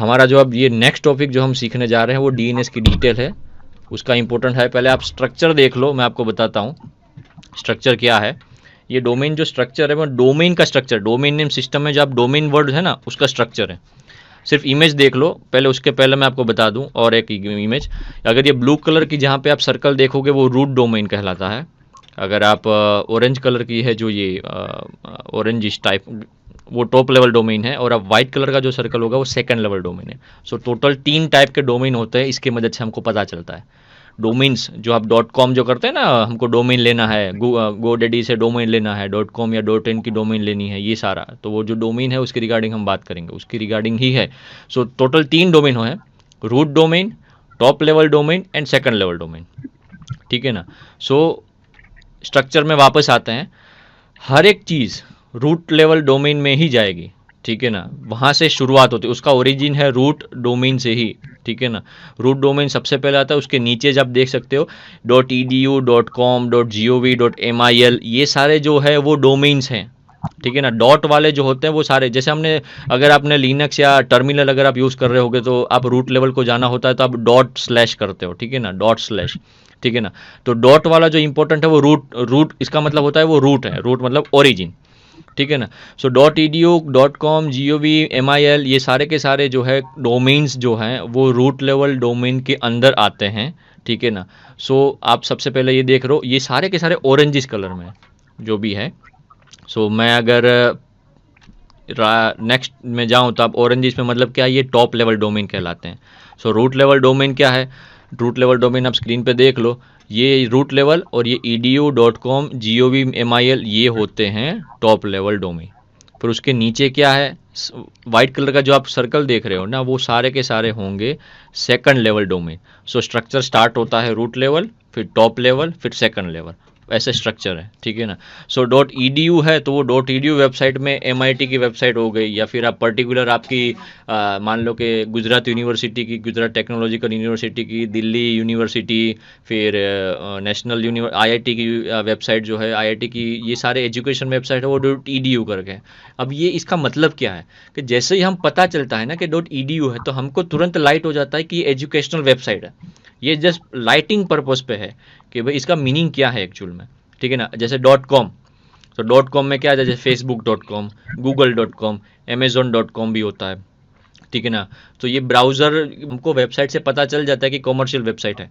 हमारा जो अब ये नेक्स्ट टॉपिक जो हम सीखने जा रहे हैं वो डीएनएस की डिटेल है, उसका इंपॉर्टेंट है। पहले आप स्ट्रक्चर देख लो, मैं आपको बताता हूँ स्ट्रक्चर क्या है। ये डोमेन जो स्ट्रक्चर है वो डोमेन का स्ट्रक्चर, डोमेन नेम सिस्टम में जो आप डोमेन वर्ड है ना उसका स्ट्रक्चर है। सिर्फ इमेज देख लो पहले, उसके पहले मैं आपको बता दूं और एक इमेज। अगर ये ब्लू कलर की जहाँ पे आप सर्कल देखोगे वो रूट डोमेन कहलाता है। अगर आप ऑरेंज कलर की है जो ये ऑरेंज इस टाइप, वो टॉप लेवल डोमेन है। और अब वाइट कलर का जो सर्कल होगा वो सेकंड लेवल डोमेन है। सो टोटल 3 टाइप के डोमेन होते हैं, इसकी मदद से हमको पता चलता है। डोमेन्स जो आप डॉट कॉम जो करते हैं ना, हमको डोमेन लेना है, गो डैडी से डोमेन लेना है, डॉट कॉम या डॉट इन की डोमेन लेनी है, ये सारा तो वो जो डोमेन है उसकी रिगार्डिंग हम बात करेंगे, उसकी रिगार्डिंग ही है। सो टोटल 3 डोमेन है, root domain, top level domain and second level domain, ठीक है ना। सो स्ट्रक्चर में वापस आते हैं, हर एक चीज़ रूट लेवल डोमेन में ही जाएगी, ठीक है ना। वहाँ से शुरुआत होती है, उसका ओरिजिन है रूट डोमेन से ही, ठीक है ना। रूट डोमेन सबसे पहले आता है, उसके नीचे जब देख सकते हो .edu, .com, .gov, .mil, ये सारे जो है वो डोमेन्स हैं, ठीक है ना। डॉट वाले जो होते हैं वो सारे, जैसे हमने अगर आपने लिनक्स या टर्मिनल अगर आप यूज़ कर रहे होगे तो आप रूट लेवल को जाना होता है तो आप डॉट स्लैश करते हो, ठीक है ना, डॉट स्लैश, ठीक है ना। तो डॉट वाला जो इंपॉर्टेंट है वो रूट इसका मतलब होता है वो रूट है, रूट मतलब ओरिजिन, ठीक है ना। सो .edu, .com, gov, mil, ये सारे के सारे जो है डोमेन्स जो हैं वो रूट लेवल डोमेन के अंदर आते हैं, ठीक है ना। सो आप सबसे पहले ये देख रहे हो, ये सारे के सारे ऑरेंजिस कलर में जो भी है। सो मैं अगर नेक्स्ट में जाऊं तो आप ऑरेंजिस में मतलब क्या, ये टॉप लेवल डोमेन कहलाते हैं। सो रूट लेवल डोमेन क्या है, रूट लेवल डोमेन आप स्क्रीन पे देख लो, ये रूट लेवल और ये edu.com, gov, mil ये होते हैं टॉप लेवल डोमेन। फिर उसके नीचे क्या है, वाइट कलर का जो आप सर्कल देख रहे हो ना, वो सारे के सारे होंगे second level domain. So structure start होता है रूट लेवल, फिर टॉप लेवल, फिर सेकंड लेवल, ऐसे स्ट्रक्चर है, ठीक है ना। सो .edu है तो वो .edu वेबसाइट में MIT की वेबसाइट हो गई, या फिर आप पर्टिकुलर आपकी मान लो कि गुजरात यूनिवर्सिटी की, गुजरात टेक्नोलॉजिकल यूनिवर्सिटी की, दिल्ली यूनिवर्सिटी, फिर नेशनल IIT की वेबसाइट जो है IIT की, ये सारे एजुकेशन वेबसाइट है वो .edu करके। अब ये इसका मतलब क्या है कि जैसे ही हम पता चलता है ना कि .edu है तो हमको तुरंत लाइट हो जाता है कि ये एजुकेशनल वेबसाइट है। ये जस्ट लाइटिंग पर्पस पे है कि भाई इसका मीनिंग क्या है एक्चुअल में, ठीक है ना। जैसे .com, तो .com में क्या है, जैसे facebook.com, google.com, amazon.com भी होता है, ठीक है ना। तो ये ब्राउज़र हमको वेबसाइट से पता चल जाता है कि कॉमर्शियल वेबसाइट है।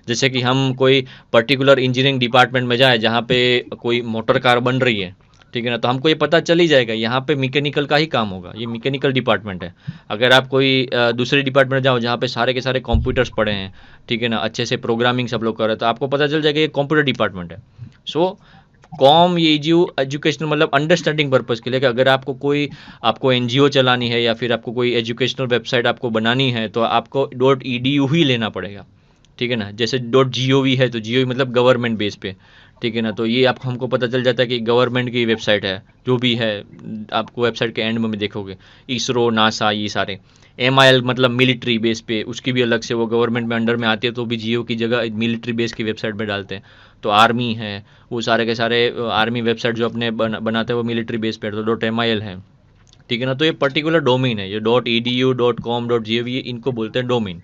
जैसे कि हम कोई पर्टिकुलर इंजीनियरिंग डिपार्टमेंट में जाए जहाँ पे कोई मोटर कार बन रही है, ठीक है ना, तो हमको ये पता चल ही जाएगा यहाँ पे मैकेनिकल का ही काम होगा, ये मैकेनिकल डिपार्टमेंट है। अगर आप कोई दूसरे डिपार्टमेंट जाओ जहाँ पे सारे के सारे कंप्यूटर्स पड़े हैं, ठीक है ना, अच्छे से प्रोग्रामिंग सब लोग कर रहे हैं, तो आपको पता चल जाएगा ये कंप्यूटर डिपार्टमेंट है। सो कॉम ये एजुकेशनल मतलब अंडरस्टैंडिंग पर्पज़ के लिए कि अगर आपको NGO चलानी है या फिर आपको कोई एजुकेशनल वेबसाइट आपको बनानी है तो आपको .edu ही लेना पड़ेगा, ठीक है ना। जैसे .gov है तो gov मतलब गवर्नमेंट बेस पे, ठीक है ना। तो ये आपको हमको पता चल जाता है कि गवर्नमेंट की वेबसाइट है जो भी है, आपको वेबसाइट के एंड में देखोगे इसरो, नासा, ये सारे। MIL मतलब मिलिट्री बेस पे, उसकी भी अलग से वो गवर्नमेंट में अंडर में आती है तो भी GO की जगह मिलिट्री बेस की वेबसाइट में डालते हैं। तो आर्मी है, वो सारे के सारे आर्मी वेबसाइट जो अपने बनाते हैं वो मिलिट्री बेस पे, तो .mil है, ठीक है ना। तो ये पर्टिकुलर डोमेन है, ये .edu, .com, .gov ये इनको बोलते हैं डोमेन,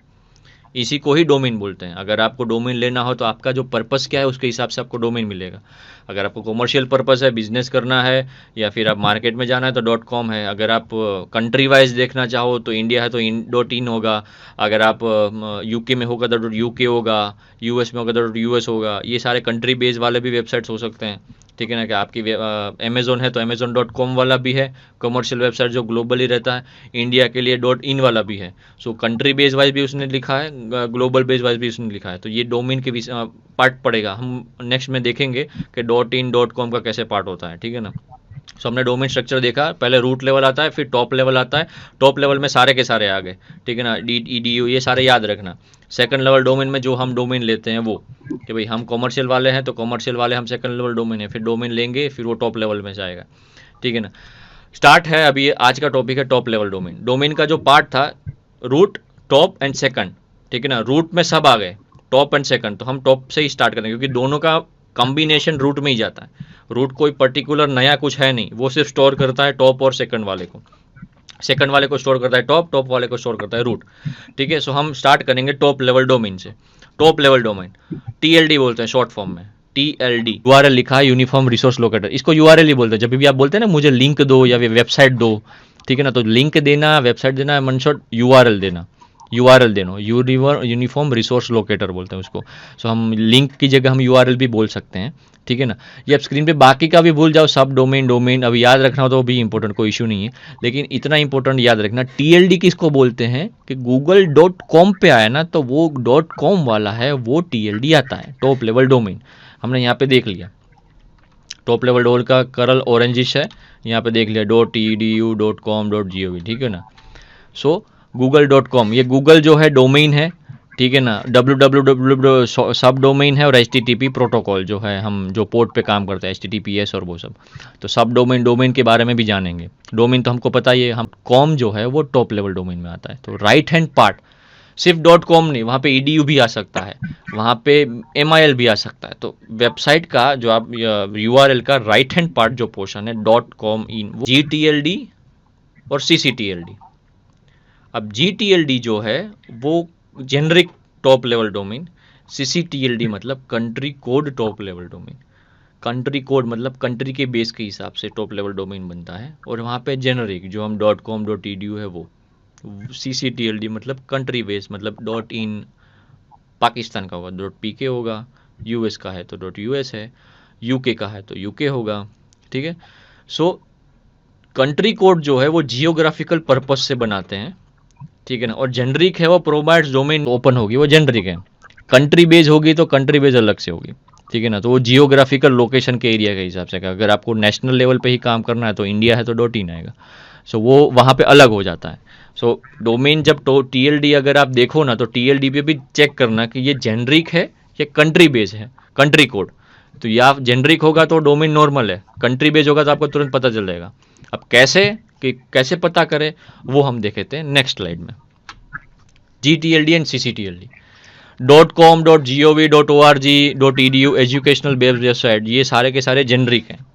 इसी को ही डोमेन बोलते हैं। अगर आपको डोमेन लेना हो तो आपका जो पर्पस क्या है उसके हिसाब से आपको डोमेन मिलेगा। अगर आपको कॉमर्शियल पर्पस है, बिजनेस करना है या फिर आप मार्केट में जाना है तो .com है। अगर आप कंट्री वाइज देखना चाहो तो इंडिया है तो .in होगा। अगर आप UK में होगा तो .UK होगा, US में होगा तो .US होगा। ये सारे कंट्री बेस्ड वाले भी वेबसाइट्स हो सकते हैं, ठीक है ना। कि आपकी अमेज़ोन है तो amazon.com वाला भी है, कमर्शियल वेबसाइट जो ग्लोबली रहता है। इंडिया के लिए .in वाला भी है। सो कंट्री बेस वाइज भी उसने लिखा है, ग्लोबल बेस वाइज भी उसने लिखा है। तो ये डोमेन के पार्ट पड़ेगा, हम नेक्स्ट में देखेंगे कि .in, .com का कैसे पार्ट होता है, ठीक है ना। सो हमने डोमेन स्ट्रक्चर देखा, पहले रूट लेवल आता है, फिर टॉप लेवल आता है। टॉप लेवल में सारे के सारे आ गए, ठीक है ना, edu ये सारे याद रखना। सेकंड लेवल डोमेन में जो हम डोमेन लेते हैं वो कि भाई हम कॉमर्शियल वाले हैं तो कॉमर्शियल वाले हम सेकंड लेवल डोमेन है, फिर डोमेन लेंगे फिर वो टॉप लेवल में जाएगा, ठीक है ना। स्टार्ट है अभी, आज का टॉपिक है टॉप लेवल डोमेन। डोमेन का जो पार्ट था रूट, टॉप एंड सेकंड, ठीक है ना। रूट में सब आ गए, टॉप एंड सेकंड, तो हम टॉप से ही स्टार्ट करेंगे क्योंकि दोनों का कॉम्बिनेशन रूट में ही जाता है। रूट कोई पर्टिकुलर नया कुछ है नहीं, वो सिर्फ स्टोर करता है टॉप और सेकंड वाले को। सेकंड वाले को स्टोर करता है टॉप, टॉप वाले को स्टोर करता है रूट। ठीक है, सो हम स्टार्ट करेंगे टॉप लेवल डोमेन से। टॉप लेवल डोमेन TLD बोलते हैं शॉर्ट फॉर्म में, TLD। URL लिखा है यूनिफॉर्म रिसोर्स लोकेटर, इसको URL ही बोलते हैं। जब भी आप बोलते हैं ना मुझे लिंक दो या वेबसाइट दो, ठीक है ना, तो लिंक देना, वेबसाइट देना, मन शॉट URL देना, URL देना, यूनिफॉर्म रिसोर्स लोकेटर बोलते हैं उसको। सो हम लिंक की जगह हम URL भी बोल सकते हैं, ठीक है ना। ये अब स्क्रीन पे बाकी का भी भूल जाओ, सब डोमेन डोमेन अभी याद रखना हो तो भी इंपॉर्टेंट, कोई इशू नहीं है, लेकिन इतना इंपॉर्टेंट याद रखना TLD किसको बोलते हैं कि google.com पे आया ना तो वो .com वाला है, वो TLD आता है, टॉप लेवल डोमेन। हमने यहाँ पे देख लिया टॉप लेवल डोमेन का करल ऑरेंजिश है, यहाँ पे देख लिया .edu.com.gov, ठीक है ना। सो google.com ये गूगल जो है डोमेन है, ठीक है ना। www सब डोमेन है, और HTTP प्रोटोकॉल जो है हम जो पोर्ट पे काम करते हैं HTTPS और वो सब। तो सब डोमेन डोमेन के बारे में भी जानेंगे। डोमेन तो हमको पता ही है, हम कॉम जो है वो टॉप लेवल डोमेन में आता है। तो राइट हैंड पार्ट सिर्फ .com नहीं, वहाँ पे EDU भी आ सकता है, वहाँ पे MIL भी आ सकता है। तो वेबसाइट का जो आप URL का राइट हैंड पार्ट जो पोर्शन है .com इन GTLD और CCTLD। अब GTLD जो है वो generic top level domain, CCTLD मतलब country code top level domain. Country code मतलब कंट्री के बेस के हिसाब से टॉप लेवल डोमेन बनता है, और वहाँ पे जेनरिक जो हम .com.edu है वो। CCTLD मतलब कंट्री बेस, मतलब .in पाकिस्तान का होगा, .pk होगा, US का है तो .us है, UK का है तो UK होगा, ठीक है। सो कंट्री कोड जो है वो जियोग्राफिकल पर्पस से बनाते हैं, ठीक है ना। और जेनरिक है वो प्रोवाइड्स डोमेन ओपन होगी, वो जेनरिक है। कंट्री बेज होगी तो कंट्री बेज अलग से होगी, ठीक है ना। तो वो जियोग्राफिकल लोकेशन के एरिया के हिसाब से, अगर आपको नेशनल लेवल पे ही काम करना है तो इंडिया है तो .in आएगा। सो वो वहाँ पे अलग हो जाता है। सो डोमेन जब TLD अगर आप देखो ना तो TLD पे भी चेक करना कि ये जेनरिक है या कंट्री बेस है, कंट्री कोड। तो या जेनरिक होगा तो डोमेन नॉर्मल है, कंट्री बेस होगा तो आपको तुरंत पता चल जाएगा। अब कैसे पता करें वो हम देखेते हैं नेक्स्ट स्लाइड में। GTLD and CCTLD .com, .gov, .org, .edu educational based website, ये सारे के सारे जेनरिक हैं।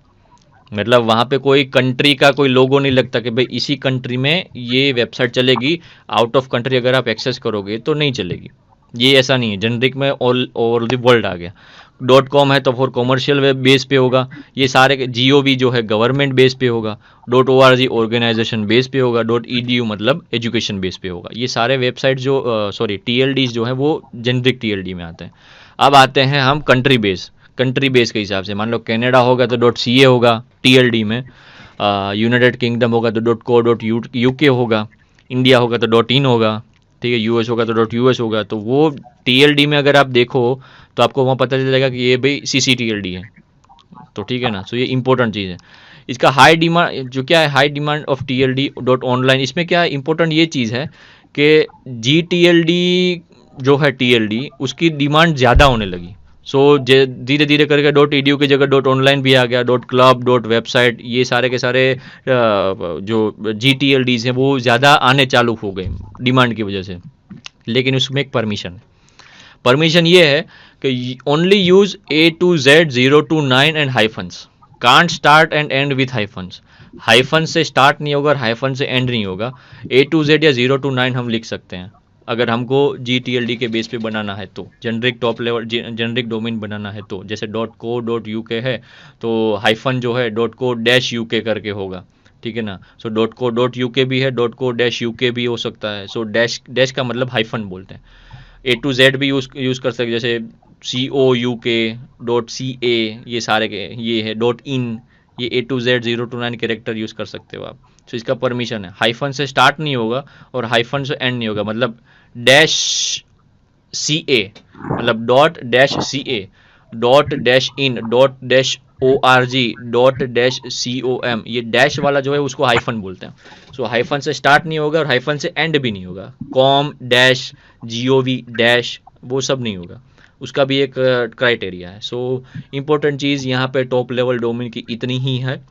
मतलब वहाँ पे कोई कंट्री का कोई लोगो नहीं लगता कि भाई इसी कंट्री में ये वेबसाइट चलेगी, आउट ऑफ कंट्री अगर आप एक्सेस करोगे तो नहीं चलेगी। ये ऐसा नहीं है, जेनरिक में ऑल ओवर द वर्ल्ड आ गया। .com है तो फॉर कॉमर्शियल वेब बेस पे होगा, ये सारे GOV जो है गवर्नमेंट बेस पे होगा, .org ऑर्गेनाइजेशन बेस पे होगा, .edu मतलब एजुकेशन बेस पे होगा। ये सारे वेबसाइट जो TLDs जो है वो जेनरिक TLD में आते हैं। अब आते हैं हम कंट्री बेस के हिसाब से। मान लो कनाडा होगा तो .ca होगा TLD में, यूनाइटेड किंगडम होगा तो .co.uk होगा, इंडिया होगा तो .in होगा, ठीक है, US होगा तो .us होगा। तो वो TLD में अगर आप देखो तो आपको वहाँ पता चल जाएगा कि ये भाई CCTLD है। तो ठीक है ना। सो ये इंपॉर्टेंट चीज़ है। इसका हाई डिमांड जो क्या है, high demand of TLD .online, इसमें क्या इंपॉर्टेंट ये चीज़ है कि GTLD जो है TLD उसकी डिमांड ज़्यादा होने लगी। सो धीरे धीरे करके .edu की जगह .online भी आ गया, .club, .website, ये सारे के सारे जो GTLDs हैं वो ज़्यादा आने चालू हो गए डिमांड की वजह से। लेकिन उसमें एक परमिशन ये है कि only use A to Z 0 to 9 and hyphens, can't start and end with hyphens. Hyphen से स्टार्ट नहीं होगा और हाइफन से एंड नहीं होगा। A to Z या 0 to 9 हम लिख सकते हैं अगर हमको GTLD के बेस पे बनाना है तो, generic top level generic domain बनाना है तो। जैसे .co.uk है तो हाइफन जो है .co-uk करके होगा, ठीक है ना। सो .co.uk भी है, .co-uk भी हो सकता है। सो डैश का मतलब हाइफन बोलते हैं। A to Z भी यूज़ कर सकते, जैसे COUK.CA, ये सारे के ये है .in, ये A to Z 0 to 9 character use कर सकते हो आप। तो इसका परमिशन है, हाइफन से स्टार्ट नहीं होगा और हाइफन से एंड नहीं होगा। मतलब -CA मतलब .-CA, .-in, .-org, .-com, ये डैश वाला जो है उसको हाइफन बोलते हैं। सो हाइफन से स्टार्ट नहीं होगा और हाइफन से एंड भी नहीं होगा। कॉम डैश GOV डैश वो सब नहीं होगा, उसका भी एक क्राइटेरिया है। सो इम्पोर्टेंट चीज़ यहाँ पे टॉप लेवल डोमेन की इतनी ही है।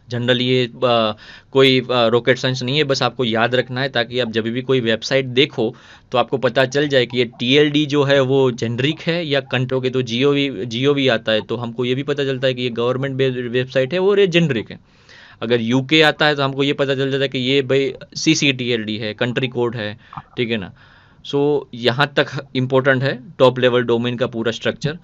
जनरली ये कोई रॉकेट साइंस नहीं है, बस आपको याद रखना है ताकि आप जब भी कोई वेबसाइट देखो तो आपको पता चल जाए कि ये TLD जो है वो जेनरिक है या कंट्रो के। तो GOV आता है तो हमको ये भी पता चलता है कि ये गवर्नमेंट बेस्ड वेबसाइट है और ये जेनरिक है। अगर यूके आता है तो हमको ये पता चल जाता है कि ये भाई CCTLD है, कंट्री कोड है, ठीक है ना। सो यहाँ तक इम्पोर्टेंट है टॉप लेवल डोमेन का पूरा स्ट्रक्चर।